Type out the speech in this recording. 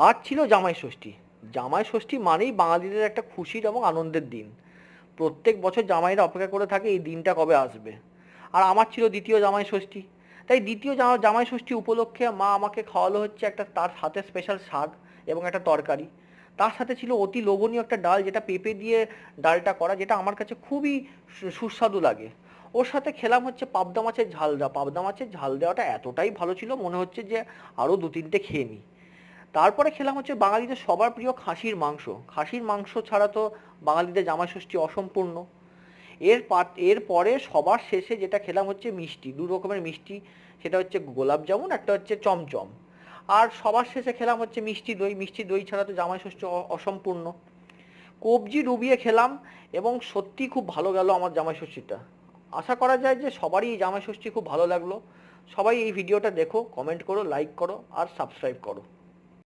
আর ছিল জামাই ষষ্ঠী। জামাই ষষ্ঠী মানেই বাঙালিদের একটা খুশির এবং আনন্দের দিন। প্রত্যেক বছর জামাইরা অপেক্ষা করে থাকে এই দিনটা কবে আসবে। আর আমার ছিল দ্বিতীয় জামাই ষষ্ঠী। তাই দ্বিতীয় জামাই ষষ্ঠী উপলক্ষে মা আমাকে খাওয়ালো হচ্ছে একটা তার হাতে স্পেশাল শাক এবং একটা তরকারি। তার সাথে ছিল অতি লোভনীয় একটা ডাল, যেটা পেঁপে দিয়ে ডালটা করা, যেটা আমার কাছে খুবই সুস্বাদু লাগে। ওর সাথে খেলাম হচ্ছে পাবদা মাছের ঝাল দেওয়া। পাবদা মাছের ঝাল দেওয়াটা এতটাই ভালো ছিল, মনে হচ্ছে যে আরও দু তিনটে খেয়ে নিই। তারপরে খেলাম হচ্ছে বাঙালিদের সবার প্রিয় খাসির মাংস। খাসির মাংস ছাড়া তো বাঙালিদের জামাই ষষ্ঠী অসম্পূর্ণ। এর পরে সবার শেষে যেটা খেলাম হচ্ছে মিষ্টি, দু রকমের মিষ্টি। সেটা হচ্ছে গোলাপ জামুন, একটা হচ্ছে চমচম। আর সবার শেষে খেলাম হচ্ছে মিষ্টি দই। মিষ্টি দই ছাড়া তো জামাই ষষ্ঠী অসম্পূর্ণ। কবজি ডুবিয়ে খেলাম এবং সত্যি খুব ভালো গেল আমার জামাই ষষ্ঠীটা। আশা করা যায় যে সবারই এই জামাই ষষ্ঠী খুব ভালো লাগলো। সবাই এই ভিডিওটা দেখো, কমেন্ট করো, লাইক করো আর সাবস্ক্রাইব করো।